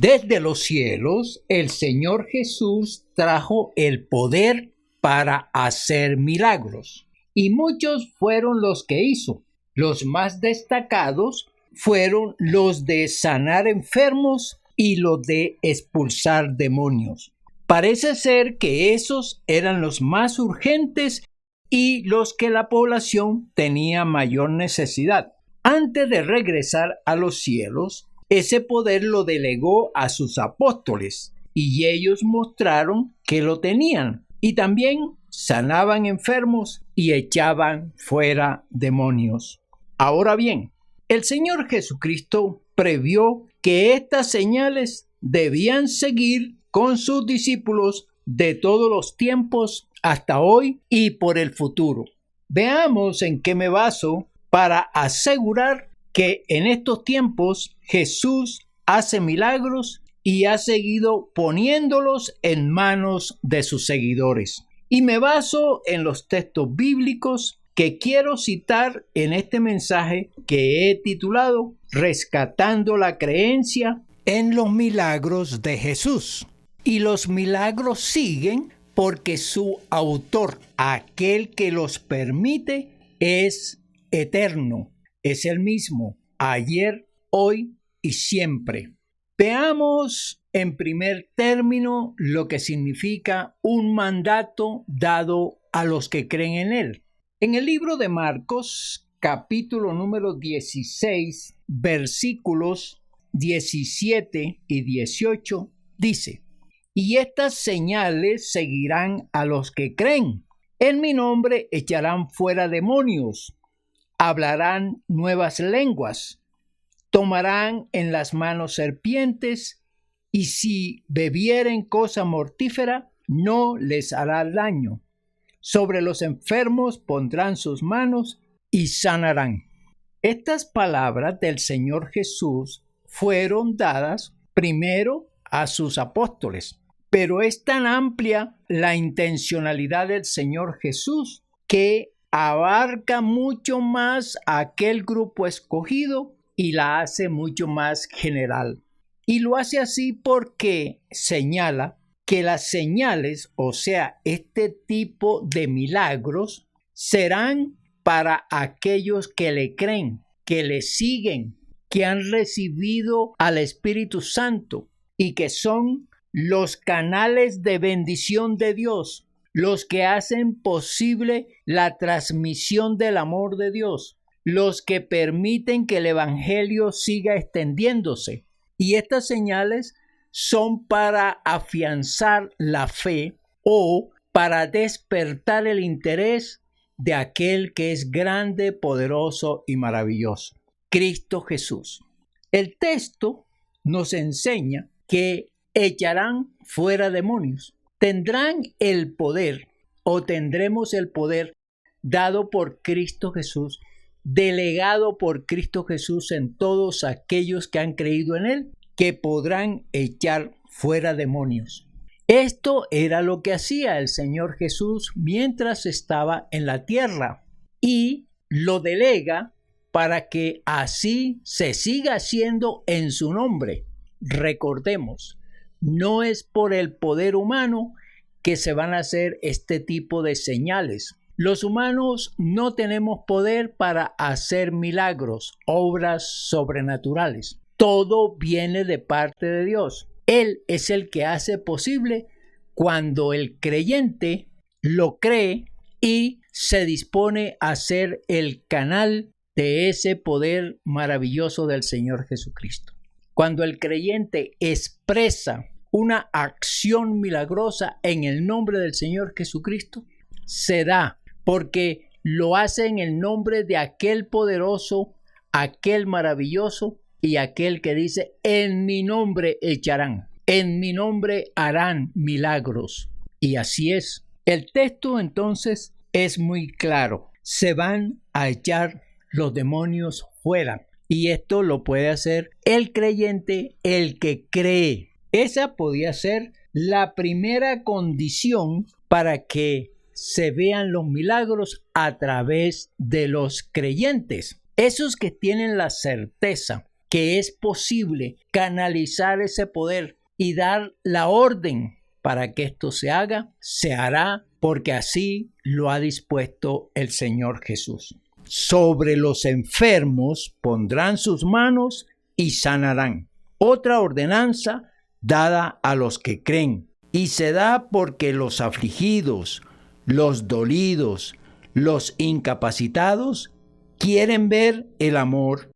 Desde los cielos, el Señor Jesús trajo el poder para hacer milagros, y muchos fueron los que hizo. Los más destacados fueron los de sanar enfermos y los de expulsar demonios. Parece ser que esos eran los más urgentes y los que la población tenía mayor necesidad. Antes de regresar a los cielos, ese poder lo delegó a sus apóstoles y ellos mostraron que lo tenían, y también sanaban enfermos y echaban fuera demonios. Ahora bien, el Señor Jesucristo previó que estas señales debían seguir con sus discípulos de todos los tiempos hasta hoy y por el futuro. Veamos en qué me baso para asegurar que en estos tiempos Jesús hace milagros y ha seguido poniéndolos en manos de sus seguidores. Y me baso en los textos bíblicos que quiero citar en este mensaje que he titulado Rescatando la creencia en los milagros de Jesús. Y los milagros siguen porque su autor, aquel que los permite, es eterno. Es el mismo, ayer, hoy y siempre. Veamos en primer término lo que significa un mandato dado a los que creen en él. En el libro de Marcos, capítulo número 16, versículos 17 y 18, dice: Y estas señales seguirán a los que creen. En mi nombre echarán fuera demonios. Hablarán nuevas lenguas, tomarán en las manos serpientes, y si bebieren cosa mortífera, no les hará daño. Sobre los enfermos pondrán sus manos y sanarán. Estas palabras del Señor Jesús fueron dadas primero a sus apóstoles, pero es tan amplia la intencionalidad del Señor Jesús que abarca mucho más a aquel grupo escogido y la hace mucho más general. Y lo hace así porque señala que las señales, o sea, este tipo de milagros, serán para aquellos que le creen, que le siguen, que han recibido al Espíritu Santo y que son los canales de bendición de Dios, los que hacen posible la transmisión del amor de Dios, los que permiten que el Evangelio siga extendiéndose. Y estas señales son para afianzar la fe o para despertar el interés de aquel que es grande, poderoso y maravilloso, Cristo Jesús. El texto nos enseña que echarán fuera demonios. Tendrán el poder o tendremos el poder dado por Cristo Jesús, delegado por Cristo Jesús en todos aquellos que han creído en Él, que podrán echar fuera demonios. Esto era lo que hacía el Señor Jesús mientras estaba en la tierra y lo delega para que así se siga haciendo en su nombre. Recordemos, no es por el poder humano que se van a hacer este tipo de señales. Los humanos no tenemos poder para hacer milagros, obras sobrenaturales. Todo viene de parte de Dios. Él es el que hace posible cuando el creyente lo cree y se dispone a ser el canal de ese poder maravilloso del Señor Jesucristo. Cuando el creyente expresa una acción milagrosa en el nombre del Señor Jesucristo, se da porque lo hace en el nombre de aquel poderoso, aquel maravilloso y aquel que dice: en mi nombre echarán, en mi nombre harán milagros. Y así es. El texto entonces es muy claro. Se van a echar los demonios fuera. Y esto lo puede hacer el creyente, el que cree. Esa podía ser la primera condición para que se vean los milagros a través de los creyentes. Esos que tienen la certeza que es posible canalizar ese poder y dar la orden para que esto se haga, se hará porque así lo ha dispuesto el Señor Jesús. Sobre los enfermos pondrán sus manos y sanarán. Otra ordenanza dada a los que creen, y se da porque los afligidos, los dolidos, los incapacitados quieren ver el amor,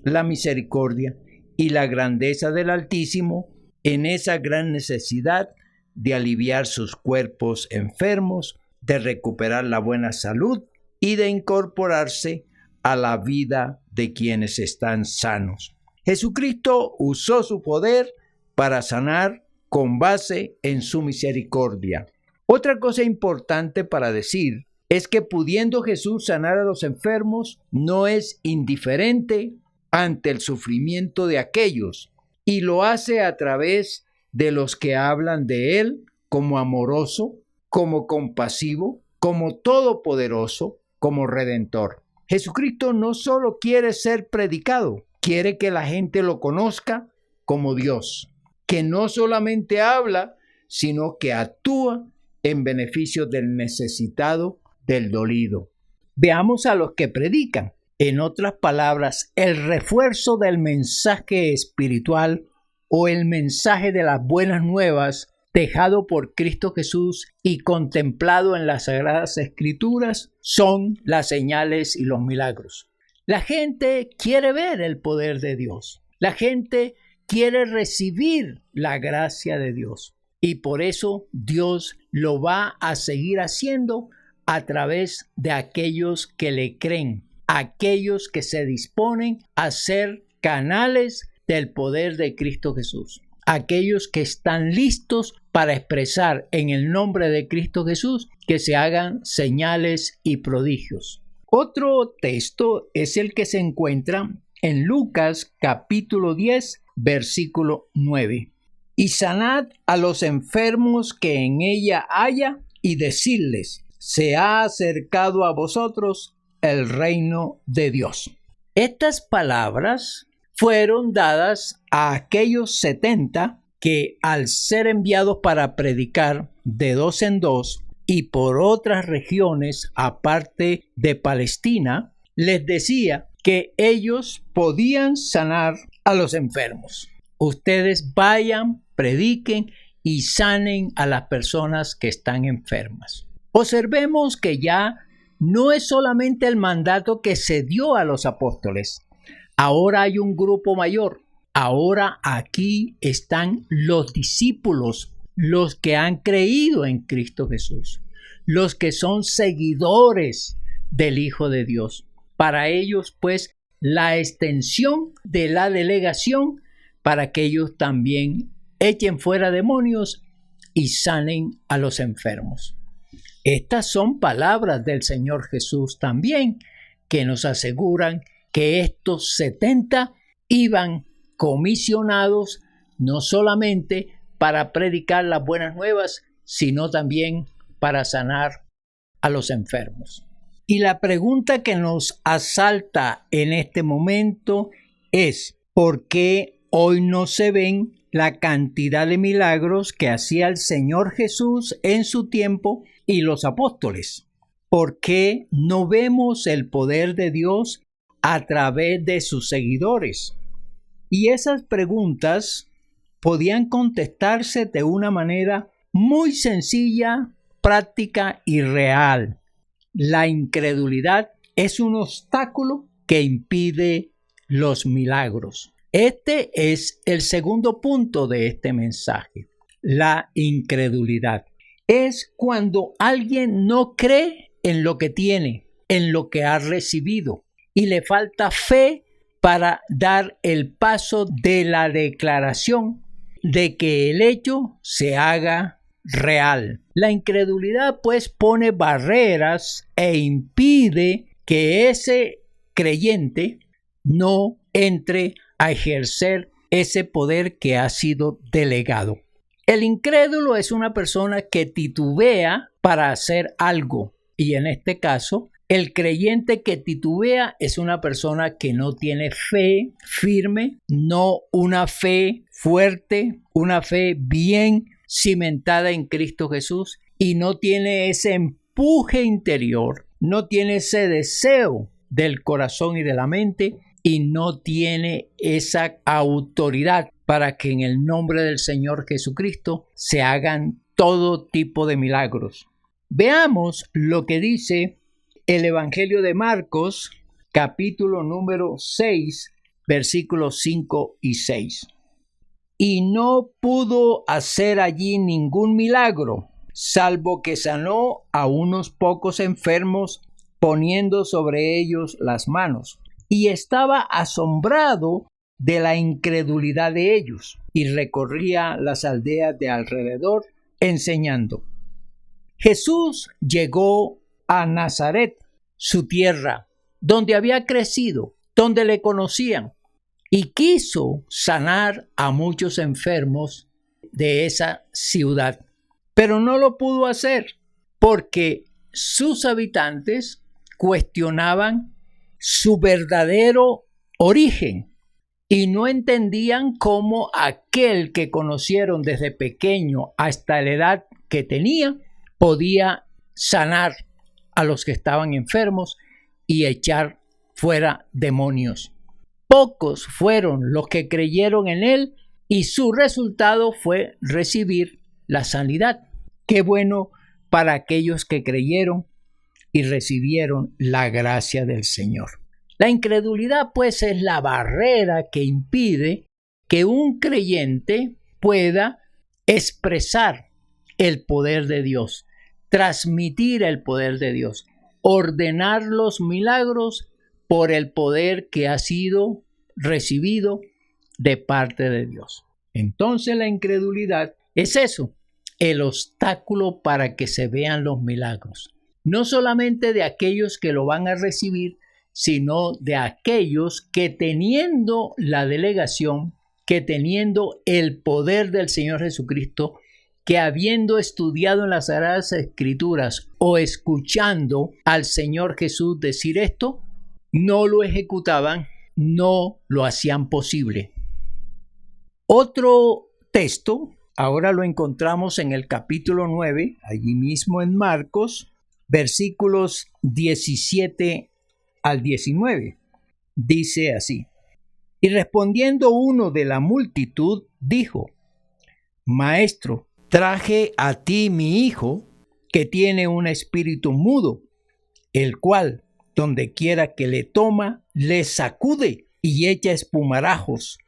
la misericordia y la grandeza del Altísimo en esa gran necesidad de aliviar sus cuerpos enfermos, de recuperar la buena salud y de incorporarse a la vida de quienes están sanos. Jesucristo usó su poder para sanar con base en su misericordia. Otra cosa importante para decir es que pudiendo Jesús sanar a los enfermos, no es indiferente ante el sufrimiento de aquellos, y lo hace a través de los que hablan de Él como amoroso, como compasivo, como todopoderoso, como redentor. Jesucristo no solo quiere ser predicado, quiere que la gente lo conozca como Dios, que no solamente habla, sino que actúa en beneficio del necesitado, del dolido. Veamos a los que predican. En otras palabras, el refuerzo del mensaje espiritual o el mensaje de las buenas nuevas dejado por Cristo Jesús y contemplado en las Sagradas Escrituras son las señales y los milagros. La gente quiere ver el poder de Dios. La gente quiere recibir la gracia de Dios. Y por eso Dios lo va a seguir haciendo a través de aquellos que le creen, aquellos que se disponen a ser canales del poder de Cristo Jesús, aquellos que están listos para expresar en el nombre de Cristo Jesús que se hagan señales y prodigios. Otro texto es el que se encuentra en Lucas capítulo 10, versículo 9. Y sanad a los enfermos que en ella haya, y decidles: se ha acercado a vosotros el reino de Dios. Estas palabras fueron dadas a aquellos 70 que, al ser enviados para predicar de dos en dos y por otras regiones aparte de Palestina, les decía que ellos podían sanar a los enfermos. Ustedes vayan, prediquen y sanen a las personas que están enfermas. Observemos que ya no es solamente el mandato que se dio a los apóstoles. Ahora hay un grupo mayor. Ahora aquí están los discípulos, los que han creído en Cristo Jesús, los que son seguidores del Hijo de Dios. Para ellos, pues, la extensión de la delegación para que ellos también echen fuera demonios y sanen a los enfermos. Estas son palabras del Señor Jesús también, que nos aseguran que estos 70 iban comisionados no solamente para predicar las buenas nuevas, sino también para sanar a los enfermos. Y la pregunta que nos asalta en este momento es: ¿por qué hoy no se ven la cantidad de milagros que hacía el Señor Jesús en su tiempo y los apóstoles? ¿Por qué no vemos el poder de Dios a través de sus seguidores? Y esas preguntas podían contestarse de una manera muy sencilla, práctica y real. La incredulidad es un obstáculo que impide los milagros. Este es el segundo punto de este mensaje. La incredulidad es cuando alguien no cree en lo que tiene, en lo que ha recibido, y le falta fe para dar el paso de la declaración de que el hecho se haga real. La incredulidad, pues, pone barreras e impide que ese creyente no entre a ejercer ese poder que ha sido delegado. El incrédulo es una persona que titubea para hacer algo, y en este caso El creyente que titubea es una persona que no tiene fe firme, no una fe fuerte, una fe bien cimentada en Cristo Jesús, y no tiene ese empuje interior, no tiene ese deseo del corazón y de la mente, y no tiene esa autoridad para que en el nombre del Señor Jesucristo se hagan todo tipo de milagros. Veamos lo que dice el Evangelio de Marcos, capítulo número 6, versículos 5 y 6. Y no pudo hacer allí ningún milagro, salvo que sanó a unos pocos enfermos, poniendo sobre ellos las manos. Y estaba asombrado de la incredulidad de ellos, y recorría las aldeas de alrededor enseñando. Jesús llegó a Nazaret, su tierra, donde había crecido, donde le conocían, y quiso sanar a muchos enfermos de esa ciudad. Pero no lo pudo hacer porque sus habitantes cuestionaban su verdadero origen y no entendían cómo aquel que conocieron desde pequeño hasta la edad que tenía podía sanar a los que estaban enfermos y echar fuera demonios. Pocos fueron los que creyeron en él y su resultado fue recibir la sanidad. Qué bueno para aquellos que creyeron y recibieron la gracia del Señor. La incredulidad, pues, es la barrera que impide que un creyente pueda expresar el poder de Dios, transmitir el poder de Dios, ordenar los milagros por el poder que ha sido recibido de parte de Dios. Entonces la incredulidad es eso, el obstáculo para que se vean los milagros. No solamente de aquellos que lo van a recibir, sino de aquellos que teniendo la delegación, que teniendo el poder del Señor Jesucristo, que habiendo estudiado en las Sagradas Escrituras o escuchando al Señor Jesús decir esto, no lo ejecutaban, no lo hacían posible. Otro texto, ahora lo encontramos en el capítulo 9, allí mismo en Marcos, versículos 17 al 19. Dice así: y respondiendo uno de la multitud, dijo: Maestro, traje a ti mi hijo, que tiene un espíritu mudo, el cual, donde quiera que le toma, le sacude y echa espumarajos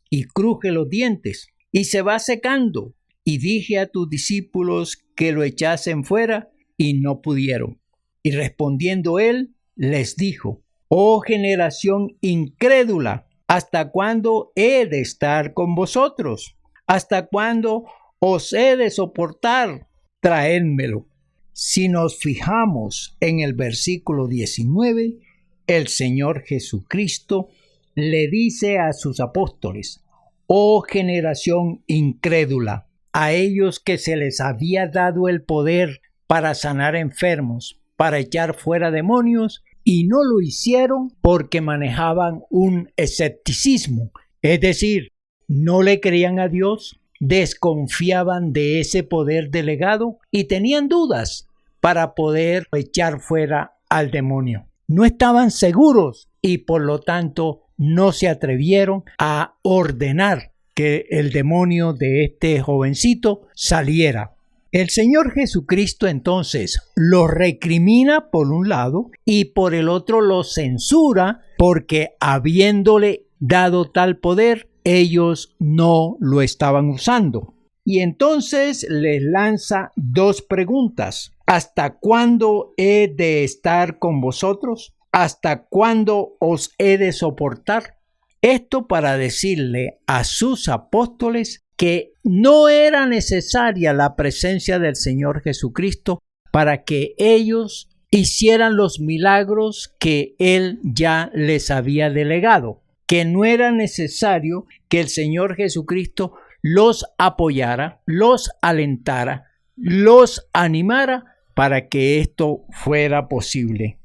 y cruje los dientes y se va secando. Y dije a tus discípulos que lo echasen fuera y no pudieron. Y respondiendo él, les dijo: Oh generación incrédula, ¿hasta cuándo he de estar con vosotros? ¿Hasta cuándo os he de soportar? Traédmelo. Si nos fijamos en el versículo 19, el Señor Jesucristo le dice a sus apóstoles: Oh generación incrédula, a ellos que se les había dado el poder para sanar enfermos, para echar fuera demonios, y no lo hicieron porque manejaban un escepticismo, es decir, no le creían a Dios, desconfiaban de ese poder delegado y tenían dudas para poder echar fuera al demonio. No estaban seguros y por lo tanto no se atrevieron a ordenar que el demonio de este jovencito saliera. El Señor Jesucristo entonces los recrimina por un lado y por el otro los censura porque habiéndole dado tal poder, ellos no lo estaban usando. Y entonces les lanza dos preguntas. ¿Hasta cuándo he de estar con vosotros? ¿Hasta cuándo os he de soportar? Esto para decirle a sus apóstoles que no era necesaria la presencia del Señor Jesucristo para que ellos hicieran los milagros que Él ya les había delegado, que no era necesario que el Señor Jesucristo los apoyara, los alentara, los animara para que esto fuera posible.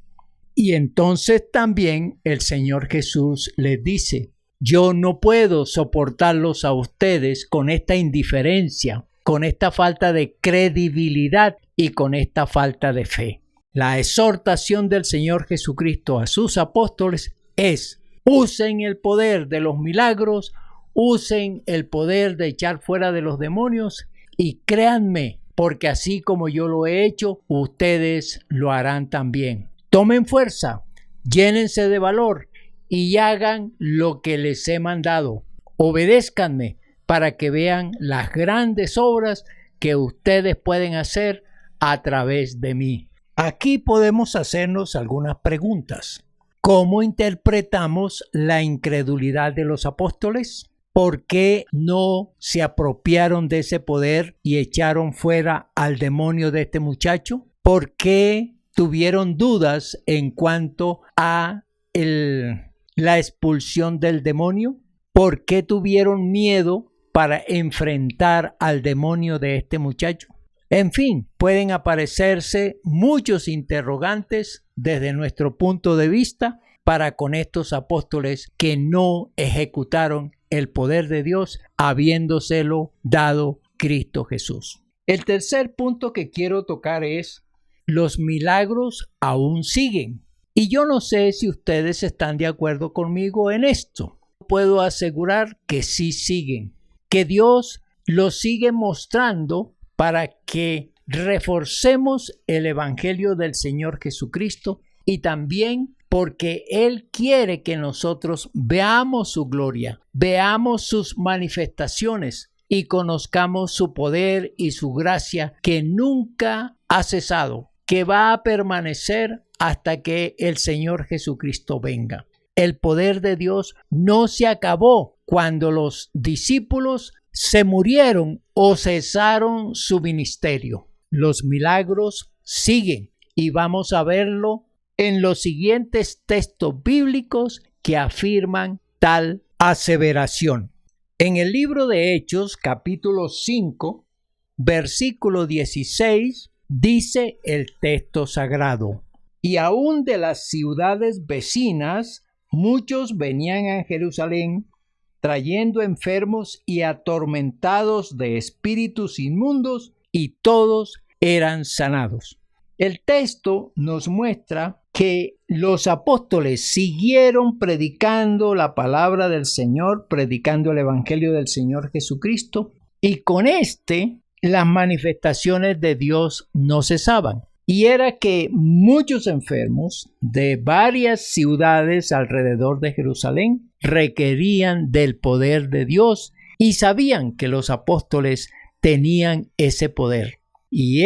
Y entonces también el Señor Jesús les dice: yo no puedo soportarlos a ustedes con esta indiferencia, con esta falta de credibilidad y con esta falta de fe. La exhortación del Señor Jesucristo a sus apóstoles es: usen el poder de los milagros, usen el poder de echar fuera de los demonios y créanme, porque así como yo lo he hecho, ustedes lo harán también. Tomen fuerza, llénense de valor y hagan lo que les he mandado. Obedézcanme para que vean las grandes obras que ustedes pueden hacer a través de mí. Aquí podemos hacernos algunas preguntas. ¿Cómo interpretamos la incredulidad de los apóstoles? ¿Por qué no se apropiaron de ese poder y echaron fuera al demonio de este muchacho? ¿Por qué tuvieron dudas en cuanto a la expulsión del demonio? ¿Por qué tuvieron miedo para enfrentar al demonio de este muchacho? En fin, pueden aparecerse muchos interrogantes desde nuestro punto de vista para con estos apóstoles que no ejecutaron el poder de Dios habiéndoselo dado Cristo Jesús. El tercer punto que quiero tocar es: los milagros aún siguen. Y yo no sé si ustedes están de acuerdo conmigo en esto. Puedo asegurar que sí siguen, que Dios los sigue mostrando para que reforcemos el Evangelio del Señor Jesucristo y también porque Él quiere que nosotros veamos su gloria, veamos sus manifestaciones y conozcamos su poder y su gracia que nunca ha cesado, que va a permanecer hasta que el Señor Jesucristo venga. El poder de Dios no se acabó cuando los discípulos se murieron o cesaron su ministerio. Los milagros siguen y vamos a verlo en los siguientes textos bíblicos que afirman tal aseveración. En el libro de Hechos, capítulo 5, versículo 16, dice el texto sagrado: y aún de las ciudades vecinas muchos venían a Jerusalén trayendo enfermos y atormentados de espíritus inmundos, y todos eran sanados. El texto nos muestra que los apóstoles siguieron predicando la palabra del Señor, predicando el Evangelio del Señor Jesucristo, y con las manifestaciones de Dios no cesaban. Y era que muchos enfermos de varias ciudades alrededor de Jerusalén requerían del poder de Dios y sabían que los apóstoles tenían ese poder. Y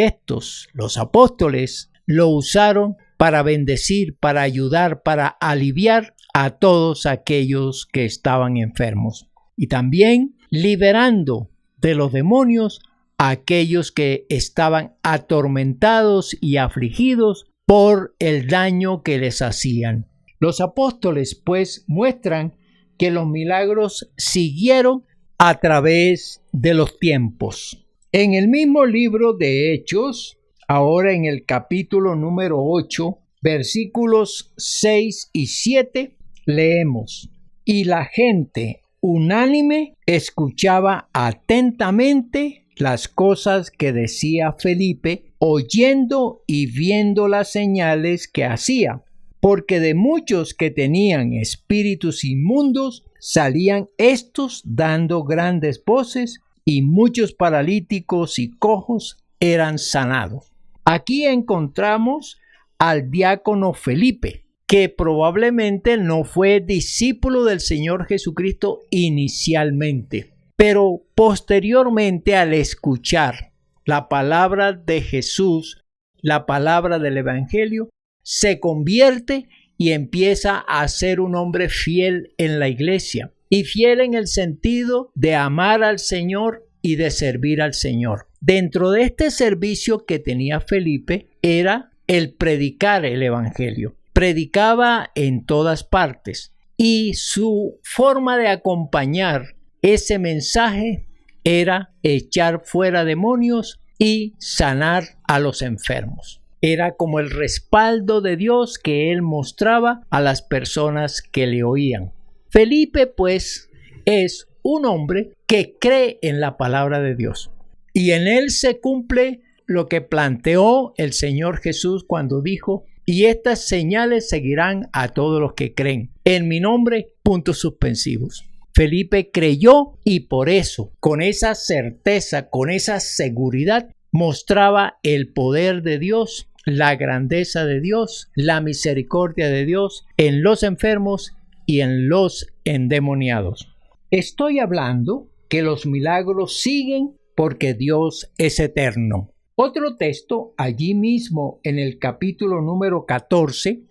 los apóstoles, lo usaron para bendecir, para ayudar, para aliviar a todos aquellos que estaban enfermos. Y también liberando de los demonios a aquellos que estaban atormentados y afligidos por el daño que les hacían. Los apóstoles, pues, muestran que los milagros siguieron a través de los tiempos. En el mismo libro de Hechos, ahora en el capítulo número 8, versículos 6 y 7, leemos: y la gente unánime escuchaba atentamente las cosas que decía Felipe, oyendo y viendo las señales que hacía, porque de muchos que tenían espíritus inmundos salían estos dando grandes voces, y muchos paralíticos y cojos eran sanados. Aquí encontramos al diácono Felipe, que probablemente no fue discípulo del Señor Jesucristo inicialmente, pero posteriormente, al escuchar la palabra de Jesús, la palabra del Evangelio, se convierte y empieza a ser un hombre fiel en la iglesia, y fiel en el sentido de amar al Señor y de servir al Señor. Dentro de este servicio que tenía Felipe era el predicar el Evangelio. Predicaba en todas partes y su forma de acompañar ese mensaje era echar fuera demonios y sanar a los enfermos. Era como el respaldo de Dios que él mostraba a las personas que le oían. Felipe, pues, es un hombre que cree en la palabra de Dios. Y en él se cumple lo que planteó el Señor Jesús cuando dijo: y estas señales seguirán a todos los que creen. En mi nombre, puntos suspensivos. Felipe creyó y por eso, con esa certeza, con esa seguridad, mostraba el poder de Dios, la grandeza de Dios, la misericordia de Dios en los enfermos y en los endemoniados. Estoy hablando que los milagros siguen porque Dios es eterno. Otro texto allí mismo en el capítulo número 14,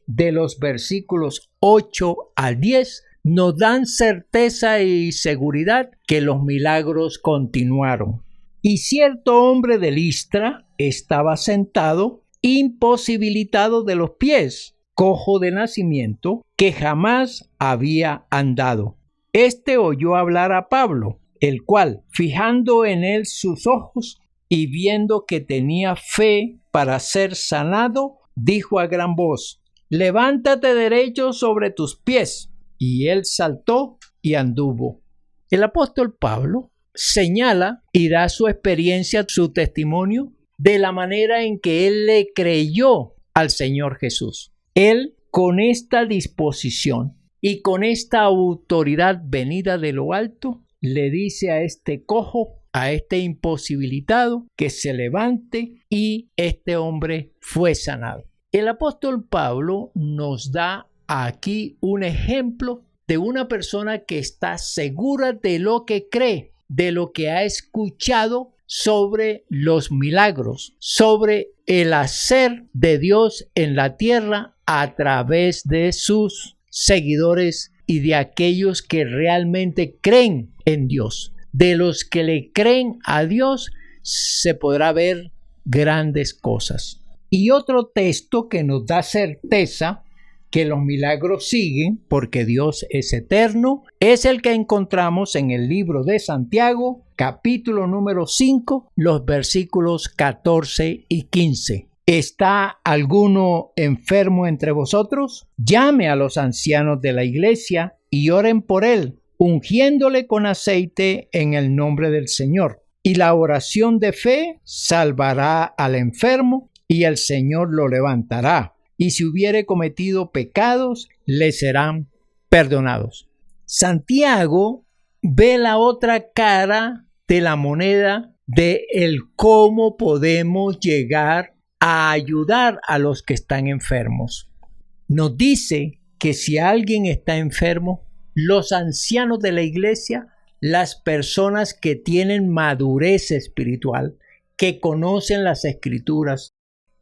de los versículos 8 al 10, nos dan certeza y seguridad que los milagros continuaron. Y cierto hombre de Listra estaba sentado, imposibilitado de los pies, cojo de nacimiento, que jamás había andado. Este oyó hablar a Pablo, el cual, fijando en él sus ojos y viendo que tenía fe para ser sanado, dijo a gran voz: levántate derecho sobre tus pies. Y él saltó y anduvo. El apóstol Pablo señala y da su experiencia, su testimonio, de la manera en que él le creyó al Señor Jesús. Él, con esta disposición y con esta autoridad venida de lo alto, le dice a este cojo, a este imposibilitado, que se levante, y este hombre fue sanado. El apóstol Pablo nos da aquí un ejemplo de una persona que está segura de lo que cree, de lo que ha escuchado sobre los milagros, sobre el hacer de Dios en la tierra a través de sus seguidores y de aquellos que realmente creen en Dios. De los que le creen a Dios se podrá ver grandes cosas. Y otro texto que nos da certeza que los milagros siguen porque Dios es eterno es el que encontramos en el libro de Santiago, capítulo número 5, los versículos 14 y 15. ¿Está alguno enfermo entre vosotros? Llame a los ancianos de la iglesia y oren por él, ungiéndole con aceite en el nombre del Señor. Y la oración de fe salvará al enfermo, y el Señor lo levantará. Y si hubiere cometido pecados, le serán perdonados. Santiago ve la otra cara de la moneda de el cómo podemos llegar a ayudar a los que están enfermos. Nos dice que si alguien está enfermo, los ancianos de la iglesia, las personas que tienen madurez espiritual, que conocen las escrituras,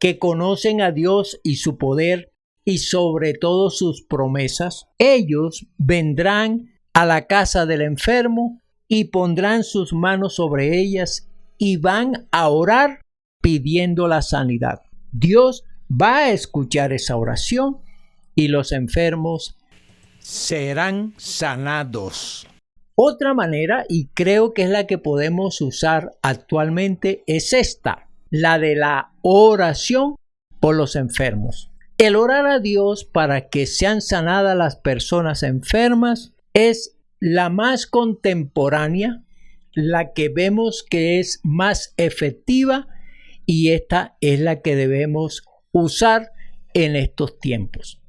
que conocen a Dios y su poder y sobre todo sus promesas, ellos vendrán a la casa del enfermo y pondrán sus manos sobre ellas y van a orar pidiendo la sanidad. Dios va a escuchar esa oración y los enfermos serán sanados. Otra manera, y creo que es la que podemos usar actualmente, es esta: la de la oración por los enfermos. El orar a Dios para que sean sanadas las personas enfermas es la más contemporánea, la que vemos que es más efectiva, y esta es la que debemos usar en estos tiempos.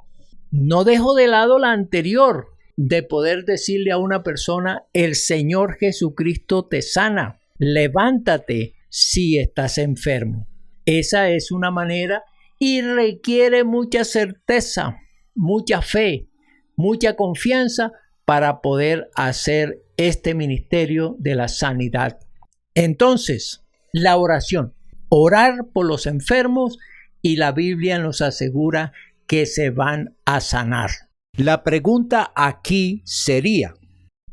No dejo de lado la anterior, de poder decirle a una persona: el Señor Jesucristo te sana, levántate si estás enfermo. Esa es una manera y requiere mucha certeza, mucha fe, mucha confianza para poder hacer este ministerio de la sanidad. Entonces, la oración, orar por los enfermos, y la Biblia nos asegura que se van a sanar. La pregunta aquí sería: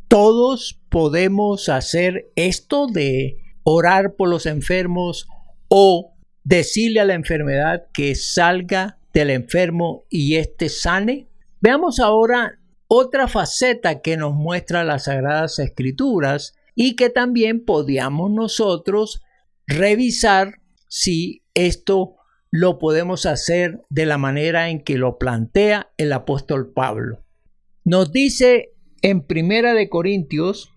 ¿todos podemos hacer esto de orar por los enfermos o decirle a la enfermedad que salga del enfermo y éste sane? Veamos ahora otra faceta que nos muestra las Sagradas Escrituras y que también podíamos nosotros revisar si esto lo podemos hacer de la manera en que lo plantea el apóstol Pablo. Nos dice en 1 de Corintios,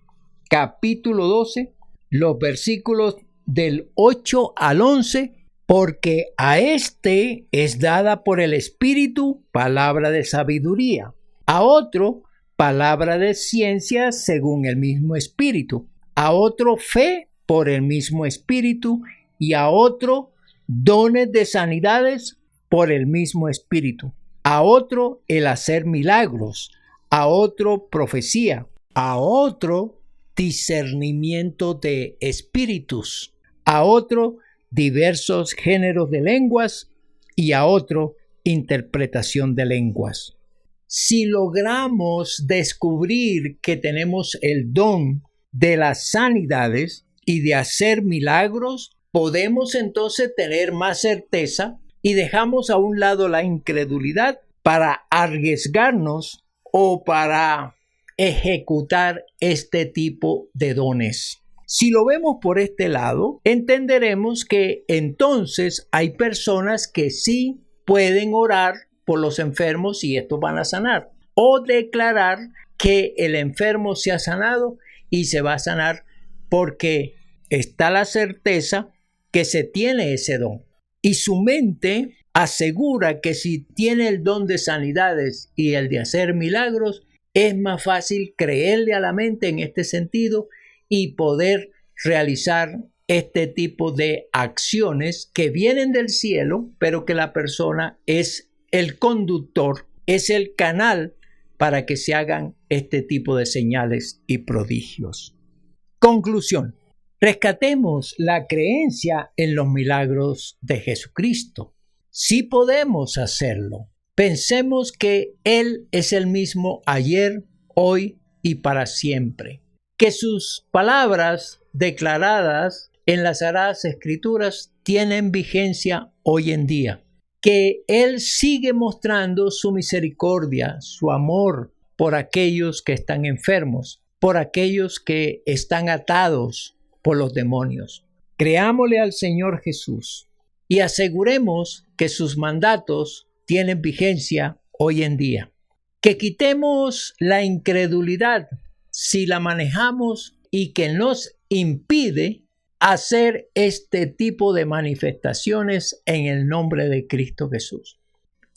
capítulo 12, los versículos del 8 al 11, porque a este es dada por el Espíritu palabra de sabiduría, a otro palabra de ciencia según el mismo Espíritu, a otro fe por el mismo Espíritu y a otro dones de sanidades por el mismo Espíritu, a otro el hacer milagros, a otro profecía, a otro discernimiento de espíritus, a otro diversos géneros de lenguas y a otro interpretación de lenguas. Si logramos descubrir que tenemos el don de las sanidades y de hacer milagros, podemos entonces tener más certeza y dejamos a un lado la incredulidad para arriesgarnos o para ejecutar este tipo de dones. Si lo vemos por este lado, entenderemos que entonces hay personas que sí pueden orar por los enfermos y estos van a sanar, o declarar que el enfermo se ha sanado y se va a sanar porque está la certeza que se tiene ese don. Y su mente asegura que si tiene el don de sanidades y el de hacer milagros, es más fácil creerle a la mente en este sentido y poder realizar este tipo de acciones que vienen del cielo, pero que la persona es el conductor, es el canal para que se hagan este tipo de señales y prodigios. Conclusión. Rescatemos la creencia en los milagros de Jesucristo. Sí podemos hacerlo. Pensemos que Él es el mismo ayer, hoy y para siempre. Que sus palabras declaradas en las Sagradas Escrituras tienen vigencia hoy en día. Que Él sigue mostrando su misericordia, su amor por aquellos que están enfermos, por aquellos que están atados por los demonios. Creámosle al Señor Jesús y aseguremos que sus mandatos tienen vigencia hoy en día. Que quitemos la incredulidad si la manejamos y que nos impide hacer este tipo de manifestaciones en el nombre de Cristo Jesús.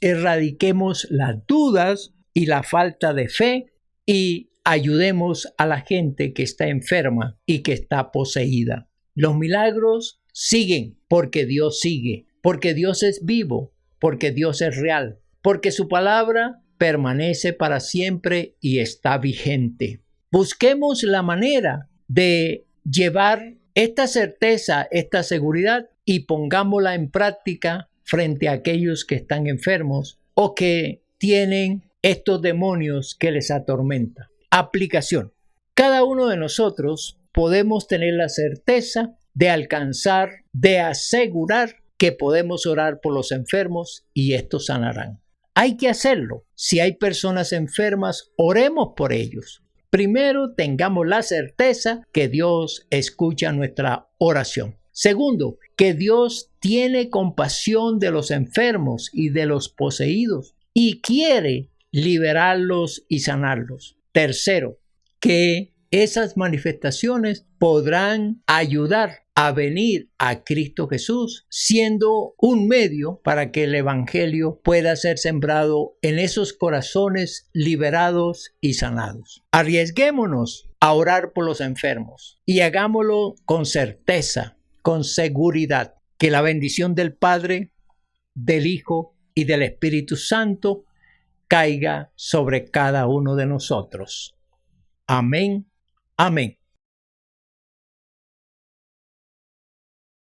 Erradiquemos las dudas y la falta de fe y ayudemos a la gente que está enferma y que está poseída. Los milagros siguen porque Dios sigue, porque Dios es vivo, porque Dios es real, porque su palabra permanece para siempre y está vigente. Busquemos la manera de llevar esta certeza, esta seguridad y pongámosla en práctica frente a aquellos que están enfermos o que tienen estos demonios que les atormentan. Aplicación. Cada uno de nosotros podemos tener la certeza de alcanzar, de asegurar que podemos orar por los enfermos y estos sanarán. Hay que hacerlo. Si hay personas enfermas, oremos por ellos. Primero, tengamos la certeza que Dios escucha nuestra oración. Segundo, que Dios tiene compasión de los enfermos y de los poseídos y quiere liberarlos y sanarlos. Tercero, que esas manifestaciones podrán ayudar a venir a Cristo Jesús, siendo un medio para que el Evangelio pueda ser sembrado en esos corazones liberados y sanados. Arriesguémonos a orar por los enfermos y hagámoslo con certeza, con seguridad. Que la bendición del Padre, del Hijo y del Espíritu Santo caiga sobre cada uno de nosotros. Amén. Amén.